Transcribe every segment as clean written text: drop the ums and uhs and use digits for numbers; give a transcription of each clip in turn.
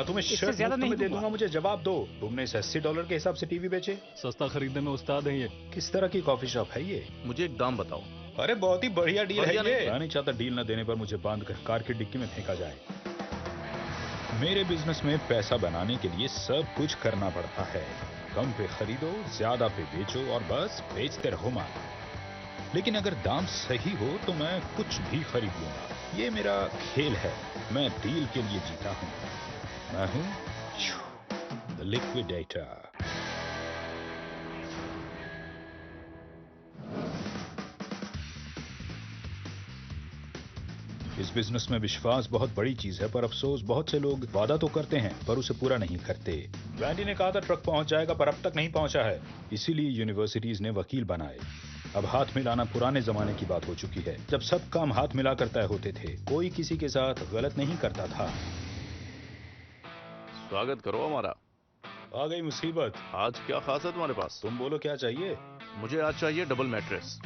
तुम्हें इससे शर्ट ज्यादा मुफ्त में नहीं दे दूंगा। दूंगा, मुझे जवाब दो। तुमने इसे $80 के हिसाब से टीवी बेचे? सस्ता खरीदने में उस्ताद है ये। किस तरह की कॉफी शॉप है ये? मुझे एक दाम बताओ। अरे बहुत ही बढ़िया डील है बढ़िया नहीं ये। है। मैं नहीं चाहता डील न देने पर मुझे बांधकर कार की डिक्की में फेंका जाए। मेरे बिजनेस में पैसा बनाने के लिए सब कुछ करना पड़ता है। कम पे खरीदो, ज्यादा पे बेचो और बस बेचते रहो माल। लेकिन अगर दाम सही हो तो मैं कुछ भी खरीद लूंगा। ये मेरा खेल है। मैं डील के लिए जीता हूं। मैं हूं द लिक्विडेटर। इस बिजनेस में विश्वास बहुत बड़ी चीज है, पर अफसोस बहुत से लोग वादा तो करते हैं पर उसे पूरा नहीं करते। वैंडी ने कहा था ट्रक पहुंच जाएगा, पर अब तक नहीं पहुंचा है। इसीलिए यूनिवर्सिटीज ने वकील बनाए। अब हाथ मिलाना पुराने जमाने की बात हो चुकी है, जब सब काम हाथ मिलाकर तय होते थे। कोई किसी के साथ गलत नहीं करता था। स्वागत करो हमारा। आ गई मुसीबत। आज क्या खास है तुम्हारे पास? तुम बोलो क्या चाहिए? मुझे आज चाहिए डबल मैट्रेस।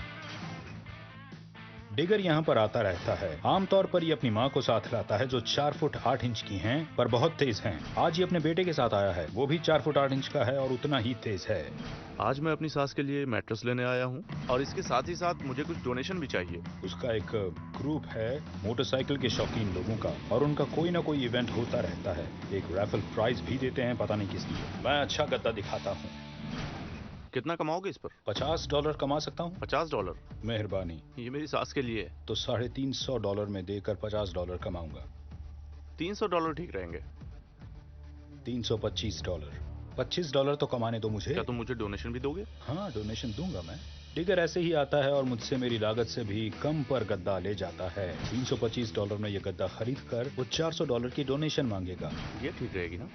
डिगर यहाँ पर आता रहता है। आमतौर पर ये अपनी माँ को साथ लाता है, जो 4 फुट 8 इंच की हैं, पर बहुत तेज हैं। आज ये अपने बेटे के साथ आया है, वो भी 4 फुट 8 इंच का है और उतना ही तेज है। आज मैं अपनी सास के लिए मैट्रेस लेने आया हूँ और इसके साथ ही साथ मुझे कुछ डोनेशन भी चाहिए। उसका एक ग्रुप है मोटरसाइकिल के शौकीन लोगों का, और उनका कोई ना कोई इवेंट होता रहता है। एक राइफल प्राइज भी देते हैं, पता नहीं किस लिए। मैं अच्छा गद्दा दिखाता हूँ। कितना कमाओगे इस पर? $50 कमा सकता हूँ। $50? मेहरबानी। ये मेरी सास के लिए है। तो $350 में देकर $50 कमाऊंगा। $300 ठीक रहेंगे। $325। $25 तो कमाने दो मुझे। क्या तुम मुझे डोनेशन भी दोगे? हाँ, डोनेशन दूंगा मैं। डिगर ऐसे ही आता है और मुझसे मेरी लागत से भी कम पर गद्दा ले जाता है। $325 में ये गद्दा खरीद कर वो $400 की डोनेशन मांगेगा। ये ठीक रहेगी ना?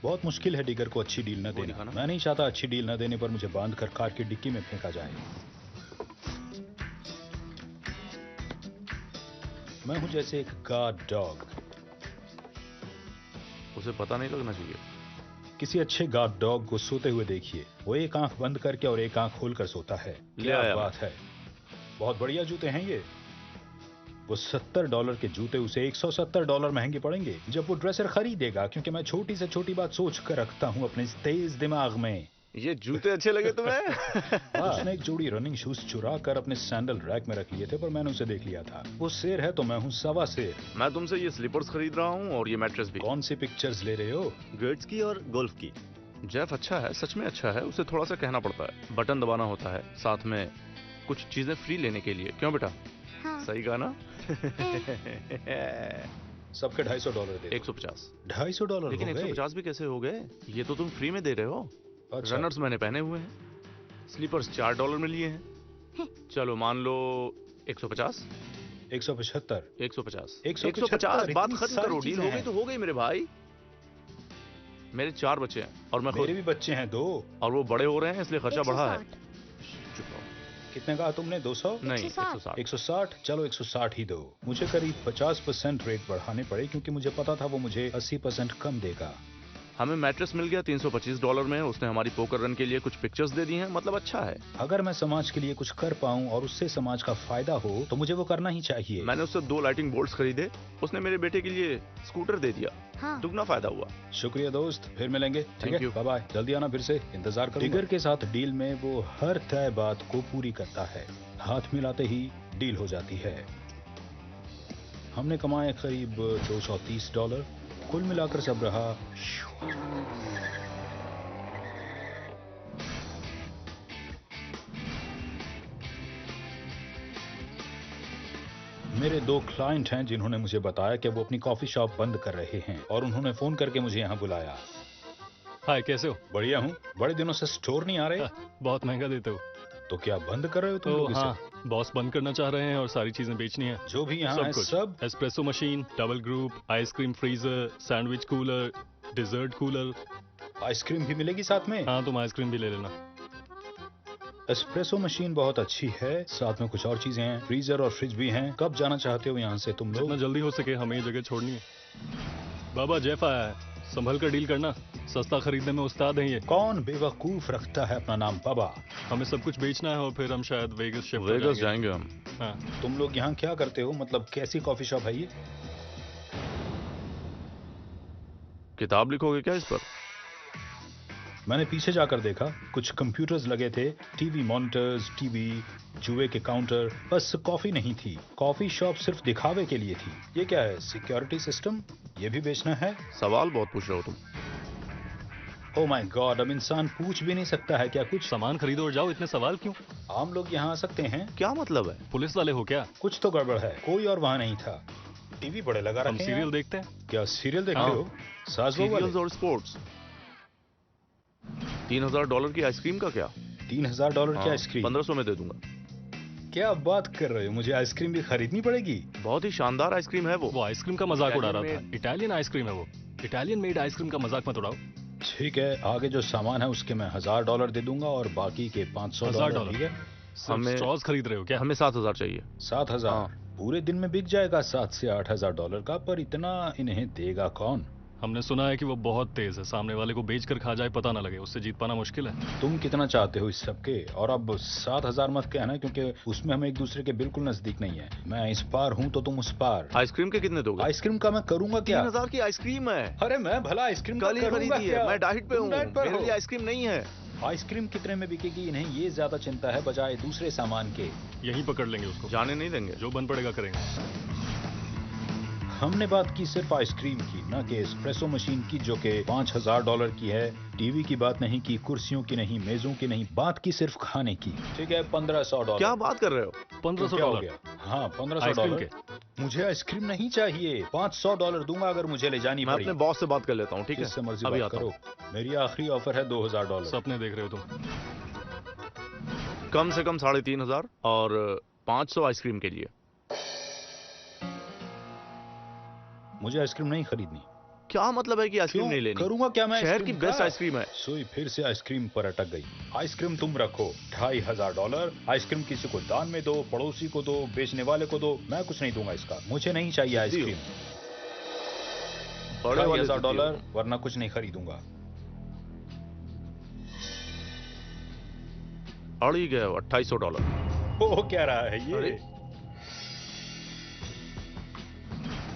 बहुत मुश्किल है डिगर को अच्छी डील न देना। दिखाना। मैं नहीं चाहता अच्छी डील न देने पर मुझे बांधकर कार की डिक्की में फेंका जाए। मैं हूं जैसे एक गार्ड डॉग। उसे पता नहीं लगना चाहिए। किसी अच्छे गार्ड डॉग को सोते हुए देखिए। वो एक आंख बंद करके और एक आंख खोलकर सोता है। ले क्या आया बात है। बहुत बढ़िया जूते हैं ये। वो $70 के जूते उसे $170 महंगे पड़ेंगे जब वो ड्रेसर खरीदेगा, क्योंकि मैं छोटी से छोटी बात सोच कर रखता हूँ अपने इस तेज दिमाग में। ये जूते अच्छे लगे तुम्हें? उसने एक जोड़ी रनिंग शूज चुरा कर अपने सैंडल रैक में रख लिए थे, पर मैंने उसे देख लिया था। वो शेर है तो मैं हूँ सवा शेर। मैं तुमसे ये स्लीपर्स खरीद रहा हूँ और ये मैट्रेस भी। कौन सी पिक्चर्स ले रहे हो? गर्ड्स की और गोल्फ की। जेफ अच्छा है, सच में अच्छा है। उसे थोड़ा सा कहना पड़ता है, बटन दबाना होता है, साथ में कुछ चीजें फ्री लेने के लिए। क्यों बेटा? हाँ। सही कहा ना? सबके $250 दे। 150। $250 लेकिन हो गए? 150 भी कैसे हो गए? ये तो तुम फ्री में दे रहे हो। अच्छा। रनर्स मैंने पहने हुए हैं, स्लीपर्स $4 में लिए हैं। चलो मान लो 150। 175। 150। 150 बात इतनी खत्म सारी करो। डील चीजें हो गई हैं। तो हो गई मेरे भाई। मेरे 4 बच्चे हैं और मैं खुद, मेरे भी बच्चे हैं 2। और वो बड़े हो रहे हैं इसलिए खर्चा बढ़ा है। 160। चुप रहो। कितने कहा तुमने? 200? नहीं, 160। 160। 160? चलो 160 ही दो। मुझे करीब 50% रेट बढ़ाने पड़े, क्योंकि मुझे पता था वो मुझे 80% कम देगा। हमें मैट्रेस मिल गया $325 में। उसने हमारी पोकर रन के लिए कुछ पिक्चर्स दे दी हैं, मतलब अच्छा है। अगर मैं समाज के लिए कुछ कर पाऊं और उससे समाज का फायदा हो तो मुझे वो करना ही चाहिए। मैंने उससे 2 लाइटिंग बोल्ट्स खरीदे। उसने मेरे बेटे के लिए स्कूटर दे दिया। हाँ। दुगना फायदा हुआ। शुक्रिया दोस्त, फिर मिलेंगे। ठीक Thank है, you. Bye bye. जल्दी आना, फिर से इंतजार करूंगा। डिगर के साथ डील में वो हर तय बात को पूरी करता है। हाथ मिलाते ही डील हो जाती है। हमने कमाए करीब $230। कुल मिलाकर सब रहा मेरे 2 क्लाइंट हैं जिन्होंने मुझे बताया कि वो अपनी कॉफी शॉप बंद कर रहे हैं, और उन्होंने फोन करके मुझे यहाँ बुलाया। हाय, कैसे हो? बढ़िया हूँ। बड़े दिनों से स्टोर नहीं आ रहे। बहुत महंगा देते हो। तो क्या बंद कर रहे हो तुम तो लोग इसे? हाँ, बॉस बंद करना चाह रहे हैं और सारी चीजें बेचनी है। जो भी यहाँ सब है कुछ। सब। Espresso machine, double group, ice cream freezer, sandwich cooler, dessert cooler. Ice cream भी मिलेगी साथ में? हाँ, तुम आइसक्रीम भी ले लेना। एस्प्रेसो मशीन बहुत अच्छी है, साथ में कुछ और चीजें हैं। फ्रीजर और फ्रिज भी हैं। कब जाना चाहते हो यहाँ से तुम जितना लोग? जल्दी हो सके हमें ये जगह छोड़नी है। बाबा जेफ आया है, संभल कर डील करना। सस्ता खरीदने में उस्ताद हैं ये। कौन बेवकूफ रखता है अपना नाम बाबा? हमें सब कुछ बेचना है और फिर हम शायद वेगस शिफ्ट हो वेगस जाएंगे। जाएंगे हम। हाँ। तुम लोग यहाँ क्या करते हो? मतलब कैसी कॉफी शॉप है ये? किताब लिखोगे क्या इस पर? मैंने पीछे जाकर देखा, कुछ कंप्यूटर्स लगे थे, टीवी मॉनिटर्स, टीवी, जुए के काउंटर, बस कॉफी नहीं थी। कॉफी शॉप सिर्फ दिखावे के लिए थी। ये क्या है, सिक्योरिटी सिस्टम? ये भी बेचना है? सवाल बहुत पूछ रहे हो तुम। ओ माय गॉड, अब इंसान पूछ भी नहीं सकता है क्या कुछ? सामान खरीदो और जाओ, इतने सवाल क्यों? आम लोग यहाँ आ सकते हैं? क्या मतलब है? पुलिस वाले हो क्या? कुछ तो गड़बड़ है, कोई और वहाँ नहीं था। टीवी बड़े लगा हम रखे हैं। सीरियल देखते हैं। क्या सीरियल देखते हाँ। हो? सास बहू वाले? सीरियल्स और स्पोर्ट्स। $3000 की आइसक्रीम का क्या? $3000 की आइसक्रीम? 1500 में दे दूंगा। क्या बात कर रहे हो? मुझे आइसक्रीम भी खरीदनी पड़ेगी? बहुत ही शानदार आइसक्रीम है वो। वो आइसक्रीम का मजाक उड़ा रहा था। Italian इटालियन आइसक्रीम है वो। इटालियन मेड आइसक्रीम का मजाक मत उड़ाओ। ठीक है, आगे जो सामान है उसके मैं $1000 दे दूंगा और बाकी के $500। $1000? ठीक है? हमें- स्ट्रॉज खरीद रहे हो क्या? हमें 7000 चाहिए। 7000? हाँ। पूरे दिन में बिक जाएगा $7 से $8000 का, पर इतना इन्हें देगा कौन? हमने सुना है कि वो बहुत तेज है, सामने वाले को बेच कर खा जाए पता ना लगे, उससे जीत पाना मुश्किल है। तुम कितना चाहते हो इस सब के? और अब 7000 मत कहना, क्योंकि उसमें हम एक दूसरे के बिल्कुल नजदीक नहीं है। मैं इस पार हूँ तो तुम उस पार। आइसक्रीम के कितने दोगे? आइसक्रीम का मैं करूंगा क्या? 3000 की आइसक्रीम है। अरे मैं भला आइसक्रीम का कल ही करूंगा खरीदी क्या? है। मैं डाइट पे तुम हूँ, डाइट पर मेरे हो। लिए आइसक्रीम नहीं है। आइसक्रीम कितने में बिकेगी, इन्हें ये ज्यादा चिंता है बजाय दूसरे सामान के। यहीं पकड़ लेंगे उसको, जाने नहीं देंगे। जो बन पड़ेगा करेंगे। हमने बात की सिर्फ आइसक्रीम की, न कि एस्प्रेसो मशीन की जो कि $5000 की है। टीवी की बात नहीं की, कुर्सियों की नहीं, मेजों की नहीं, बात की सिर्फ खाने की। ठीक है, $1500। क्या बात कर रहे हो? तो क्या हो $1500? गया? हाँ, आइसक्रीम $1500। के? मुझे आइसक्रीम नहीं चाहिए, $500 दूंगा अगर मुझे ले जानी मैं पड़ी। अपने बॉस से बात कर लेता हूँ, ठीक है? जिससे मर्जी अभी बात आता करो। हूँ। मेरी आखिरी ऑफर है $2000। सपने देख रहे हो तुम। कम से कम 3500 और 500 आइसक्रीम के लिए। मुझे आइसक्रीम नहीं खरीदनी। क्या मतलब है कि आइसक्रीम क्यों? नहीं लेनी? करूंगा क्या मैं? शहर की आइसक्रीम बेस्ट का? आइसक्रीम है। सुई फिर से आइसक्रीम पर अटक गई। आइसक्रीम तुम रखो, $2500। आइसक्रीम किसी को दान में दो, पड़ोसी को दो, बेचने वाले को दो, मैं कुछ नहीं दूंगा इसका। मुझे नहीं चाहिए आइसक्रीम। बड़े वाले से $2500 वरना कुछ नहीं खरीदूंगा। अड़ ही गया $2800। वो क्या रहा है ये? अरे।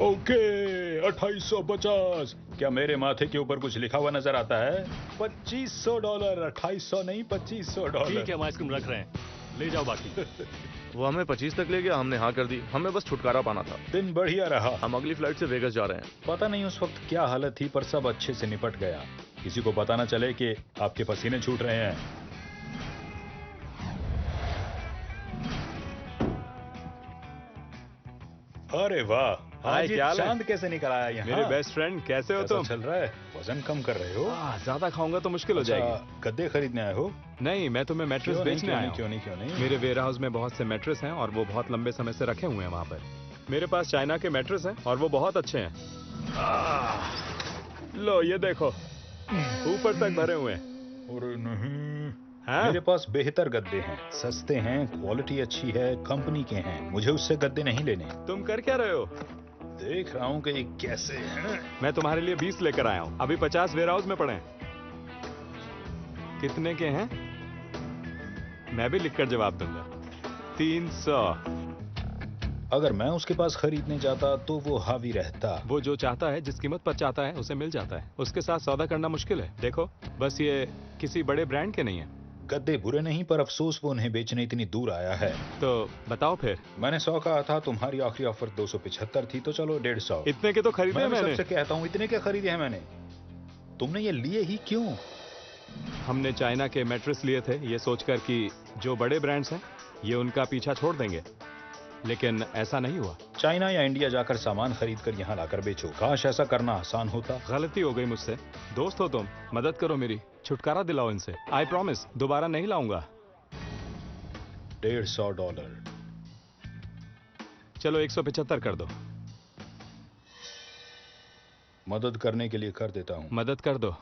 ओके, 2850। क्या मेरे माथे के ऊपर कुछ लिखा हुआ नजर आता है? $2500, 2800 नहीं, $2500। ठीक है, हम आइसक्रीम रख रहे हैं, ले जाओ बाकी। वो हमें 25 तक ले गया, हमने हाँ कर दी। हमें बस छुटकारा पाना था। दिन बढ़िया रहा। हम अगली फ्लाइट से वेगस जा रहे हैं। पता नहीं उस वक्त क्या हालत थी, पर सब अच्छे से निपट गया। किसी को पता ना चले कि आपके पसीने छूट रहे हैं। अरे वाह, हाय, आज ये क्या हाल है? चांद कैसे निकल आया यहाँ? मेरे बेस्ट फ्रेंड, कैसे हो कैसा तुम? चल रहा है? वजन कम कर रहे हो? ज्यादा खाऊंगा तो मुश्किल हो जाएगी। अच्छा, गद्दे खरीदने आए हो? नहीं, मैं तुम्हें मैट्रेस क्यों नहीं, बेचने क्यों आया नहीं, हूँ। क्यों नहीं, क्यों नहीं? मेरे वेयर हाउस में बहुत से मैट्रेस हैं और वो बहुत लंबे समय से रखे हुए हैं वहाँ पर। मेरे पास चाइना के मैट्रेस हैं और वो बहुत अच्छे हैं। लो ये देखो, ऊपर तक भरे हुए हैं। अरे नहीं, हाँ? मेरे पास बेहतर गद्दे हैं, सस्ते हैं, क्वालिटी अच्छी है, कंपनी के हैं। मुझे उससे गद्दे नहीं लेने। तुम कर क्या रहे हो? देख रहा हूँ कि ये कैसे हैं। मैं तुम्हारे लिए 20 लेकर आया हूँ। अभी 50 वेयर हाउस में पड़े हैं। कितने के हैं? मैं भी लिखकर जवाब दूंगा। 300। अगर मैं उसके पास खरीदने जाता तो वो हावी रहता। वो जो चाहता है, जिस कीमत पर चाहता है, उसे मिल जाता है। उसके साथ सौदा करना मुश्किल है। देखो, बस ये किसी बड़े ब्रांड के नहीं है। गद्दे बुरे नहीं, पर अफसोस वो उन्हें बेचने इतनी दूर आया है। तो बताओ फिर। मैंने 100 कहा था, तुम्हारी आखिरी ऑफर 275 थी, तो चलो 150। इतने के तो खरीदे मैं मैंने। सबसे कहता हूँ, इतने के खरीदे हैं मैंने। तुमने ये लिए ही क्यों? हमने चाइना के मैट्रेस लिए थे, ये सोचकर कि जो बड़े ब्रांड्स हैं ये उनका पीछा छोड़ देंगे, लेकिन ऐसा नहीं हुआ। चाइना या इंडिया जाकर सामान खरीद कर यहाँ लाकर बेचो। काश ऐसा करना आसान होता। गलती हो गई मुझसे। दोस्त हो तुम, मदद करो मेरी, छुटकारा दिलाओ इनसे। आई प्रॉमिस, दोबारा नहीं लाऊंगा। $150। चलो 175 कर दो। मदद करने के लिए कर देता हूँ। मदद कर दो,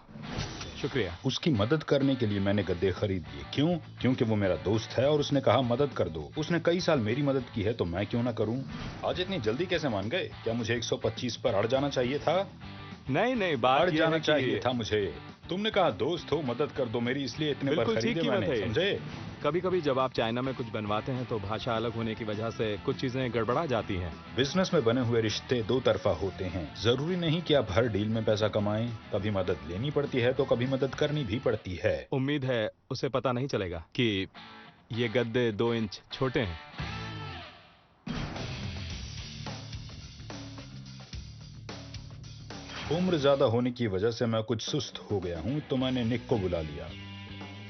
शुक्रिया। उसकी मदद करने के लिए मैंने गद्दे खरीद लिए। क्यों? क्योंकि वो मेरा दोस्त है और उसने कहा मदद कर दो। उसने कई साल मेरी मदद की है, तो मैं क्यों ना करूं? आज इतनी जल्दी कैसे मान गए? क्या मुझे 125 पर अड़ जाना चाहिए था? नहीं नहीं, बात अड़ ये जाना है कि चाहिए था मुझे। तुमने कहा दोस्त हो, मदद कर दो मेरी, इसलिए इतने पर बिल्कुल ठीक खरीदे कीमत मैंने, है। समझे? कभी कभी जब आप चाइना में कुछ बनवाते हैं तो भाषा अलग होने की वजह से कुछ चीजें गड़बड़ा जाती हैं। बिजनेस में बने हुए रिश्ते दो तरफा होते हैं। जरूरी नहीं कि आप हर डील में पैसा कमाएं। कभी मदद लेनी पड़ती है तो कभी मदद करनी भी पड़ती है। उम्मीद है उसे पता नहीं चलेगा कि ये गद्दे 2 इंच छोटे हैं। उम्र ज्यादा होने की वजह से मैं कुछ सुस्त हो गया हूँ, तो मैंने निक को बुला लिया।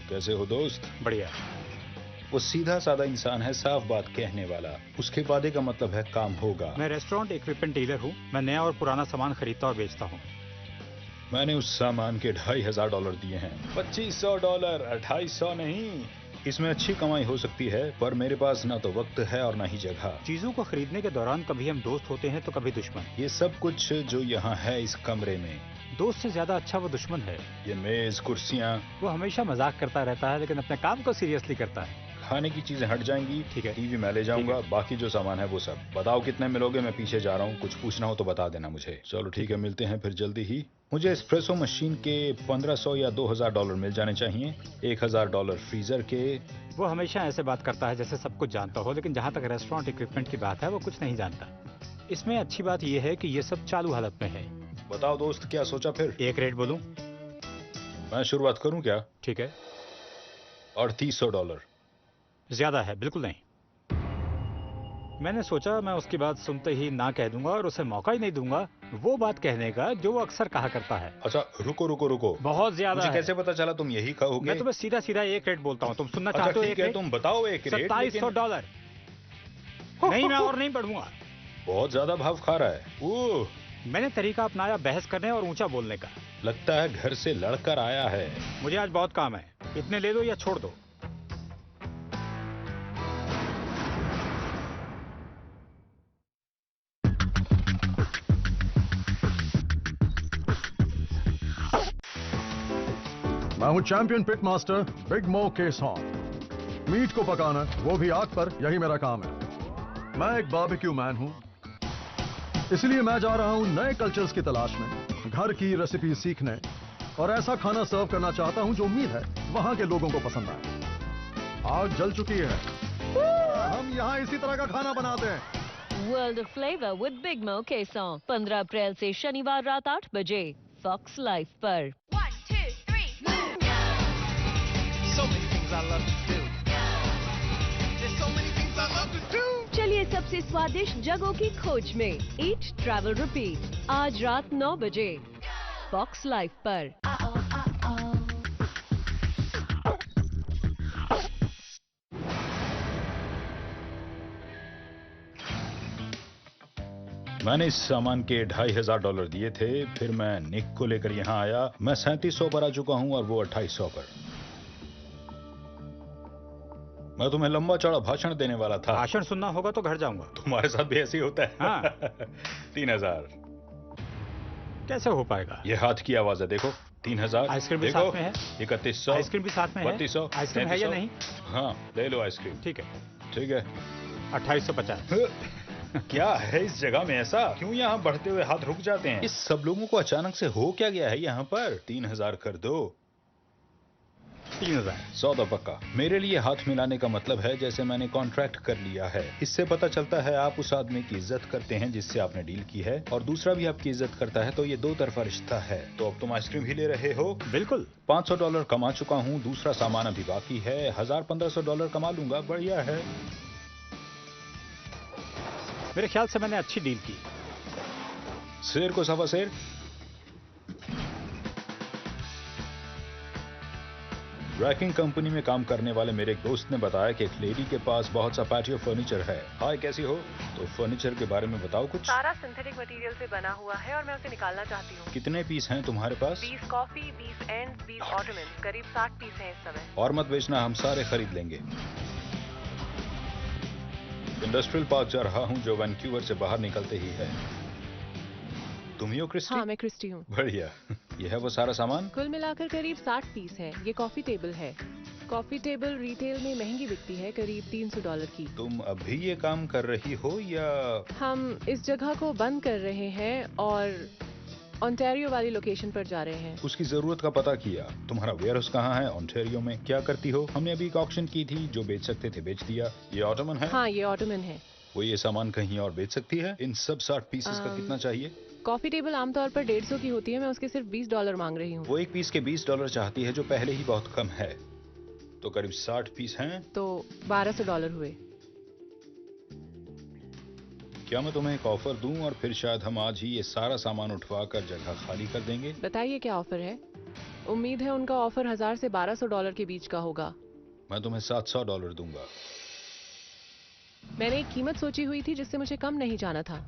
कैसे हो दोस्त? बढ़िया। वो सीधा साधा इंसान है, साफ बात कहने वाला। उसके वादे का मतलब है काम होगा। मैं रेस्टोरेंट इक्विपमेंट डीलर हूँ। मैं नया और पुराना सामान खरीदता और बेचता हूँ। मैंने उस सामान के $2500 दिए हैं। $2500, 2800 नहीं। इसमें अच्छी कमाई हो सकती है, पर मेरे पास ना तो वक्त है और ना ही जगह। चीजों को खरीदने के दौरान कभी हम दोस्त होते हैं तो कभी दुश्मन। ये सब कुछ जो यहाँ है इस कमरे में, दोस्त से ज्यादा अच्छा वो दुश्मन है। ये मेज, कुर्सियाँ, वो हमेशा मजाक करता रहता है लेकिन अपने काम को सीरियसली करता है। खाने की चीजें हट जाएंगी। ठीक है। टीवी मैं ले जाऊंगा, बाकी जो सामान है वो सब। बताओ कितने मिलोगे? मैं पीछे जा रहा हूँ, कुछ पूछना हो तो बता देना मुझे। चलो ठीक है, मिलते हैं फिर जल्दी ही। मुझे एस्प्रेसो मशीन के $1500 या $2000 मिल जाने चाहिए। $1000 फ्रीजर के। वो हमेशा ऐसे बात करता है जैसे सब कुछ जानता हो, लेकिन जहाँ तक रेस्टोरेंट इक्विपमेंट की बात है वो कुछ नहीं जानता। इसमें अच्छी बात यह है कि ये सब चालू हालत में है। बताओ दोस्त, क्या सोचा फिर? एक रेट बोलूं? मैं शुरुआत करूं क्या? ठीक है। $3800। ज्यादा है, बिल्कुल नहीं। मैंने सोचा मैं उसकी बात सुनते ही ना कह दूंगा और उसे मौका ही नहीं दूंगा वो बात कहने का जो वो अक्सर कहा करता है। अच्छा रुको रुको रुको, बहुत ज्यादा मुझे है। कैसे पता चला तुम यही कहोगे? मैं तुम्हें सीधा सीधा एक रेट बोलता हूँ, तुम सुनना अच्छा चाहते हो? ठीक एक है, रेट? तुम बताओ एक रेट। $2700। नहीं, मैं और नहीं बढ़ूंगा। बहुत ज्यादा भाव खा रहा है। ओह, मैंने तरीका अपनाया बहस करने और ऊंचा बोलने का। लगता है घर से लड़कर आया है। मुझे आज बहुत काम है, इतने ले दो या छोड़ दो। मैं हूं चैंपियन पिट मास्टर बिग मो केसॉन। मीट को पकाना, वो भी आग पर, यही मेरा काम है। मैं एक बारबेक्यू मैन हूं, इसलिए मैं जा रहा हूं नए कल्चर्स की तलाश में, घर की रेसिपी सीखने और ऐसा खाना सर्व करना चाहता हूं जो उम्मीद है वहां के लोगों को पसंद आए। आग जल चुकी है, हम यहाँ इसी तरह का खाना बनाते हैं। World of flavour with big मो केसॉन 15 अप्रैल से शनिवार रात 8 बजे फॉक्स लाइफ पर। चलिए सबसे स्वादिष्ट जगहों की खोज में ईट ट्रैवल रिपीट आज रात 9 बजे फॉक्स लाइफ पर। मैंने इस सामान के $2500 दिए थे, फिर मैं निक को लेकर यहाँ आया। मैं 3700 पर आ चुका हूँ और वो 2800 पर। मैं तुम्हें लंबा चौड़ा भाषण देने वाला था। भाषण सुनना होगा तो घर जाऊंगा। तुम्हारे साथ भी ऐसे ही होता है। हाँ। 3000। कैसे हो पाएगा? ये हाथ की आवाज है, देखो। 3000। आइसक्रीम भी देखो, साथ में है। 3100। आइसक्रीम भी साथ में है। 3200। आइसक्रीम है या 3300। नहीं? हाँ, ले लो आइसक्रीम। ठीक है। ठीक है। 2850। क्या है इस जगह में ऐसा? क्यों यहाँ बढ़ते हुए हाथ रुक जाते हैं? इस सब लोगों को अचानक से हो क्या गया है यहाँ पर? 3000 कर दो। 3000। सौदा पक्का। मेरे लिए हाथ मिलाने का मतलब है जैसे मैंने कॉन्ट्रैक्ट कर लिया है। इससे पता चलता है आप उस आदमी की इज्जत करते हैं जिससे आपने डील की है, और दूसरा भी आपकी इज्जत करता है, तो ये दो तरफा रिश्ता है। तो अब तुम आइसक्रीम ही ले रहे हो? बिल्कुल। $500 कमा चुका हूँ, दूसरा सामान अभी बाकी है। $1500 कमा लूंगा। बढ़िया है। मेरे ख्याल से मैंने अच्छी डील की। शेर को सवा शेर। रैकिंग कंपनी में काम करने वाले मेरे एक दोस्त ने बताया कि एक लेडी के पास बहुत सा पैटियो फर्नीचर है। हाय, कैसी हो? तो फर्नीचर के बारे में बताओ कुछ। सारा सिंथेटिक मटेरियल से बना हुआ है और मैं उसे निकालना चाहती हूँ। कितने पीस हैं तुम्हारे पास? 20 कॉफी, 20 एंड, 20 ऑटोमन, करीब 60 पीस हैं इस समय। और मत बेचना, हम सारे खरीद लेंगे। इंडस्ट्रियल पार्क जा रहा हूँ जो वैंक्यूवर से बाहर निकलते ही है। तुम ही हो क्रिस्टी? हाँ, मैं क्रिस्टी हूँ। बढ़िया। ये है वो सारा सामान? कुल मिलाकर करीब 60 पीस है। ये कॉफी टेबल है। कॉफी टेबल रिटेल में महंगी बिकती है, करीब $300 की। तुम अभी ये काम कर रही हो या? हम इस जगह को बंद कर रहे हैं और ओंटारियो वाली लोकेशन पर जा रहे हैं। उसकी जरूरत का पता किया। तुम्हारा वेयरहाउस कहाँ है? ओंटारियो में। क्या करती हो? हमने अभी एक ऑक्शन की थी, जो बेच सकते थे बेच दिया। ये ऑटोमन है? हाँ, ये ऑटोमन है। वो ये सामान कहीं और बेच सकती है? इन सब 60 पीसेस का कितना चाहिए? कॉफी टेबल आमतौर पर 150 की होती है, मैं उसके सिर्फ $20 मांग रही हूँ। वो एक पीस के $20 चाहती है, जो पहले ही बहुत कम है। तो करीब 60 पीस हैं। तो $1200 हुए। क्या मैं तुम्हें एक ऑफर दूं और फिर शायद हम आज ही ये सारा सामान उठवा कर जगह खाली कर देंगे? बताइए क्या ऑफर है? उम्मीद है उनका ऑफर 1000 से $1200 के बीच का होगा। मैं तुम्हें $700 दूंगा। मैंने एक कीमत सोची हुई थी जिससे मुझे कम नहीं जाना था,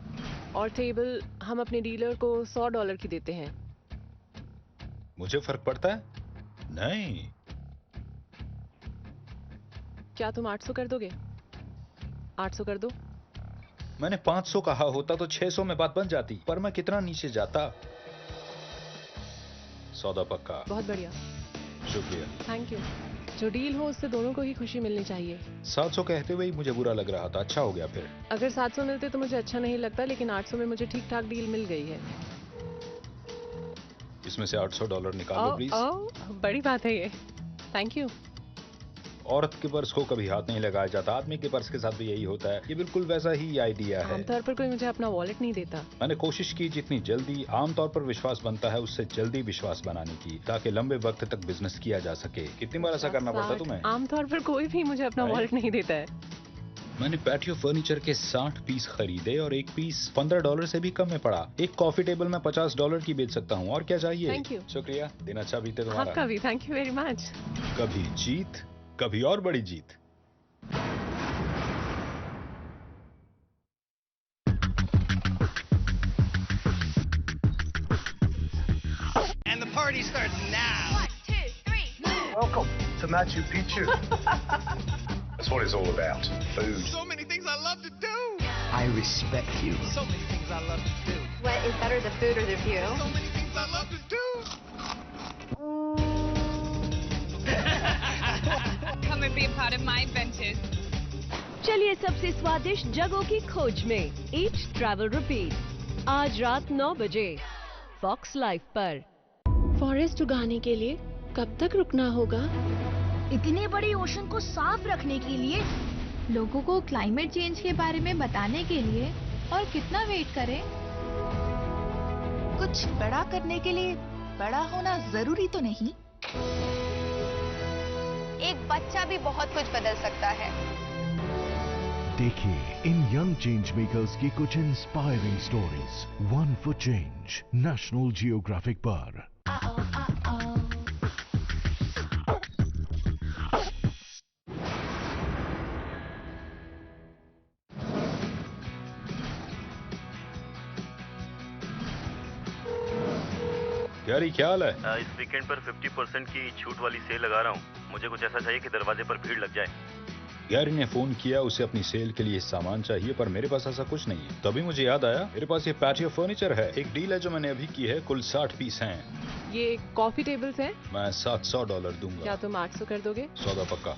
और टेबल हम अपने डीलर को $100 की देते हैं। मुझे फर्क पड़ता है? नहीं। क्या तुम 800 कर दोगे? 800 कर दो। मैंने 500 कहा होता तो 600 में बात बन जाती, पर मैं कितना नीचे जाता। सौदा पक्का। बहुत बढ़िया, शुक्रिया। Thank you. जो डील हो उससे दोनों को ही खुशी मिलनी चाहिए। 700 कहते हुए ही मुझे बुरा लग रहा था। अच्छा हो गया फिर। अगर 700 मिलते तो मुझे अच्छा नहीं लगता, लेकिन 800 में मुझे ठीक ठाक डील मिल गई है। इसमें से $800 निकाल लो प्लीज। बड़ी बात है ये। Thank you. औरत के पर्स को कभी हाथ नहीं लगाया जाता, आदमी के पर्स के साथ भी यही होता है। ये बिल्कुल वैसा ही आइडिया है। आमतौर पर कोई मुझे अपना वॉलेट नहीं देता। मैंने कोशिश की जितनी जल्दी आमतौर पर विश्वास बनता है उससे जल्दी विश्वास बनाने की, ताकि लंबे वक्त तक बिजनेस किया जा सके। कितनी बार ऐसा करना पड़ता तुम्हें? आमतौर पर कोई भी मुझे अपना वॉलेट नहीं देता है। मैंने पैटियो फर्नीचर के 60 पीस खरीदे और एक पीस $15 से भी कम में पड़ा। एक कॉफी टेबल में $50 की बेच सकता हूँ, और क्या चाहिए? Thank you. शुक्रिया। दिन अच्छा बीते तुम्हारा। आपका भी। Thank you very much. कभी जीत, कभी और बड़ी जीत। And the party starts now. 1, 2, 3, move. Welcome to Machu Picchu. That's what it's all about. Food. So many things I love to do. I respect you. So many things I love to do. What is better, the food or the view? So many things I love to do. Come and be a part of my adventures. चलिए सबसे स्वादिष्ट जगहों की खोज में ईट travel repeat आज रात 9 बजे फॉक्स लाइव पर। फॉरेस्ट उगाने के लिए कब तक रुकना होगा? इतनी बड़ी ओशन को साफ रखने के लिए, लोगों को क्लाइमेट चेंज के बारे में बताने के लिए, और कितना वेट करें? कुछ बड़ा करने के लिए बड़ा होना जरूरी तो नहीं। एक बच्चा भी बहुत कुछ बदल सकता है। देखिए इन यंग चेंज मेकर्स की कुछ inspiring stories. One for change, national geographic पर। यारी क्या हाल है? इस वीकेंड पर 50% की छूट वाली सेल लगा रहा हूँ। मुझे कुछ ऐसा चाहिए कि दरवाजे पर भीड़ लग जाए। गैरी ने फोन किया, उसे अपनी सेल के लिए सामान चाहिए, पर मेरे पास ऐसा कुछ नहीं है। तभी मुझे याद आया, मेरे पास ये पैटियो फर्नीचर है। एक डील है जो मैंने अभी की है, कुल 60 पीस हैं। ये कॉफी टेबल्स हैं? मैं $700 दूंगा। क्या तुम 800 कर दोगे? सौदा पक्का।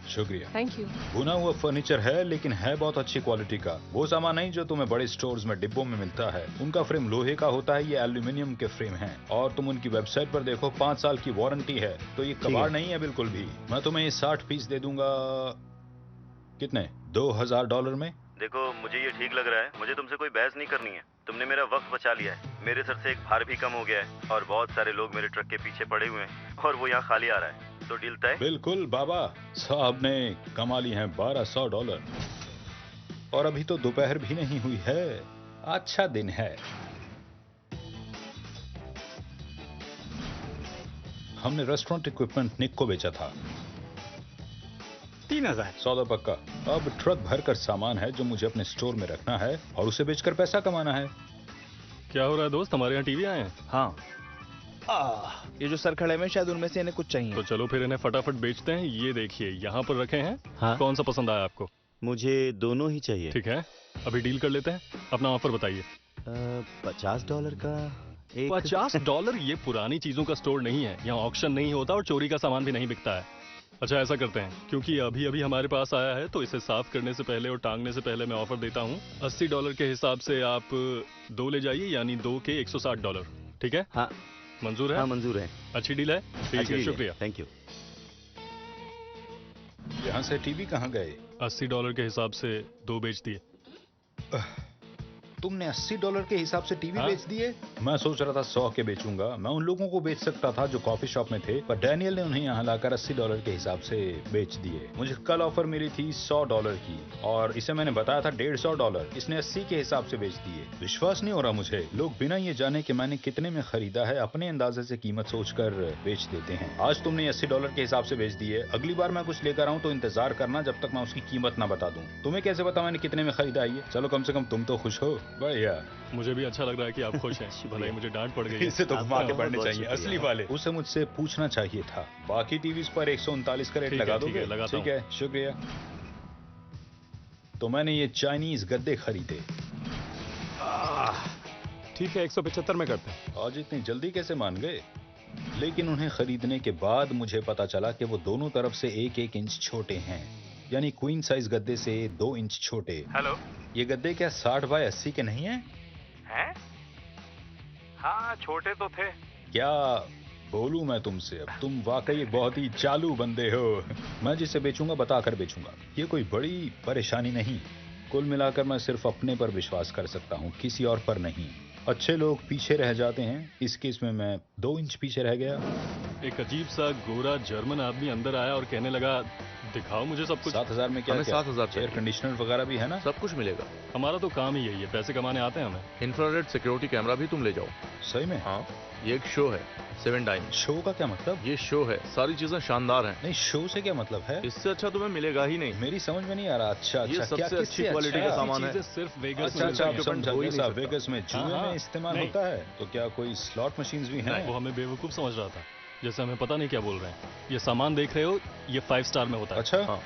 शुक्रिया। Thank you. बुना हुआ फर्नीचर है, लेकिन है बहुत अच्छी क्वालिटी का। वो सामान नहीं जो तुम्हें बड़े स्टोर्स में डिब्बों में मिलता है। उनका फ्रेम लोहे का होता है, ये एल्यूमिनियम के फ्रेम हैं। और तुम उनकी वेबसाइट पर देखो, 5 साल की वारंटी है। तो ये कबाड़ नहीं है बिल्कुल भी। मैं तुम्हें ये 60 पीस दे दूंगा। कितने? $2000 में। देखो मुझे ये ठीक लग रहा है। मुझे तुमसे कोई बहस नहीं करनी है। तुमने मेरा वक्त बचा लिया है। मेरे सर से एक भार भी कम हो गया है, और बहुत सारे लोग मेरे ट्रक के पीछे पड़े हुए हैं, और वो यहाँ खाली आ रहा है। तो डील तय? बिल्कुल बाबा साहब ने कमा ली हैं $1200, और अभी तो दोपहर भी नहीं हुई है। अच्छा दिन है। हमने रेस्टोरेंट इक्विपमेंट निक को बेचा था। 3000। सौदा पक्का। अब ट्रक भरकर सामान है जो मुझे अपने स्टोर में रखना है और उसे बेचकर पैसा कमाना है। क्या हो रहा है दोस्त? हमारे यहाँ टीवी आए हैं। हाँ। ये जो सर खड़े हैं शायद उनमें से इन्हें कुछ चाहिए। तो चलो फिर इन्हें फटाफट बेचते हैं। ये देखिए यहाँ पर रखे हैं। हाँ? कौन सा पसंद आया आपको? मुझे दोनों ही चाहिए। ठीक है, अभी डील कर लेते हैं। अपना ऑफर बताइए। $50 का एक। $50? ये पुरानी चीजों का स्टोर नहीं है। यहाँ ऑक्शन नहीं होता और चोरी का सामान भी नहीं बिकता है। अच्छा ऐसा करते हैं, क्योंकि अभी अभी हमारे पास आया है, तो इसे साफ करने से पहले और टांगने से पहले मैं ऑफर देता हूँ। $80 के हिसाब से आप 2 ले जाइए, यानी 2 के $160। ठीक है? हाँ मंजूर है? हाँ मंजूर है। अच्छी डील है? ठीक है, शुक्रिया। Thank you. यहाँ से टीवी कहाँ गए? $80 के हिसाब से 2 बेच दिए। तुमने $80 के हिसाब से टीवी हाँ? बेच दिए? मैं सोच रहा था 100 के बेचूंगा। मैं उन लोगों को बेच सकता था जो कॉफी शॉप में थे, पर डैनियल ने उन्हें यहाँ लाकर $80 के हिसाब से बेच दिए। मुझे कल ऑफर मिली थी $100 की और इसे मैंने बताया था $150। इसने 80 के हिसाब से बेच दिए। विश्वास नहीं हो रहा मुझे। लोग बिना ये जाने कि मैंने कितने में खरीदा है अपने अंदाजे से कीमत सोचकर बेच देते हैं। आज तुमने $80 के हिसाब से बेच दिए। अगली बार मैं कुछ लेकर आऊं तो इंतजार करना जब तक मैं उसकी कीमत ना बता दूं। तुम्हें कैसे पता मैंने कितने में खरीदा है ये? चलो कम से कम तुम तो खुश हो भैया। मुझे भी अच्छा लग रहा है कि आप खुश हैं। भले ही मुझे डांट पड़ गई है। इसे तो घुमा के पढ़ने चाहिए असली वाले। उसे मुझसे पूछना चाहिए था। बाकी टीवीज पर 139 का रेट लगा दोगे? ठीक है, शुक्रिया। तो मैंने ये चाइनीज गद्दे खरीदे। ठीक है, 175 में करते हैं। आज इतनी जल्दी कैसे मान गए? लेकिन उन्हें खरीदने के बाद मुझे पता चला कि वो दोनों तरफ से 1-1 इंच छोटे हैं, यानी क्वीन साइज गद्दे से 2 इंच छोटे। हेलो, ये गद्दे क्या 60 बाय 80 के नहीं हैं? हैं? हाँ, छोटे तो थे। क्या बोलूं मैं तुमसे? अब तुम वाकई बहुत ही चालू बंदे हो। मैं जिसे बेचूंगा बताकर बेचूंगा। ये कोई बड़ी परेशानी नहीं। कुल मिलाकर मैं सिर्फ अपने पर विश्वास कर सकता हूँ, किसी और पर नहीं। अच्छे लोग पीछे रह जाते हैं, इस केस में मैं 2 इंच पीछे रह गया। एक अजीब सा गोरा जर्मन आदमी अंदर आया और कहने लगा, दिखाओ मुझे सब कुछ। 7000 में क्या? हमें 7000 एयर कंडीशनर वगैरह भी है ना? सब कुछ मिलेगा। हमारा तो काम ही यही है, पैसे कमाने आते हैं हमें। इंफ्रारेड सिक्योरिटी कैमरा भी तुम ले जाओ। सही में? हाँ, ये एक शो है 7 डायमंड। शो का क्या मतलब? ये शो है, सारी चीजें शानदार हैं। नहीं, शो से क्या मतलब है? इससे अच्छा तुम्हें मिलेगा ही नहीं। मेरी समझ में नहीं आ रहा। अच्छा, ये सबसे अच्छी क्वालिटी का सामान है। सिर्फ वेगस अच्छा, में अच्छा, मिलता है। समझा। वेगस में जुए हाँ, में इस्तेमाल होता है। तो क्या कोई स्लॉट मशीन्स भी हैं? वो हमें बेवकूफ समझ रहा था, जैसे हमें पता नहीं क्या बोल रहे हैं। ये सामान देख रहे हो, ये 5 स्टार में होता है। अच्छा, हाँ।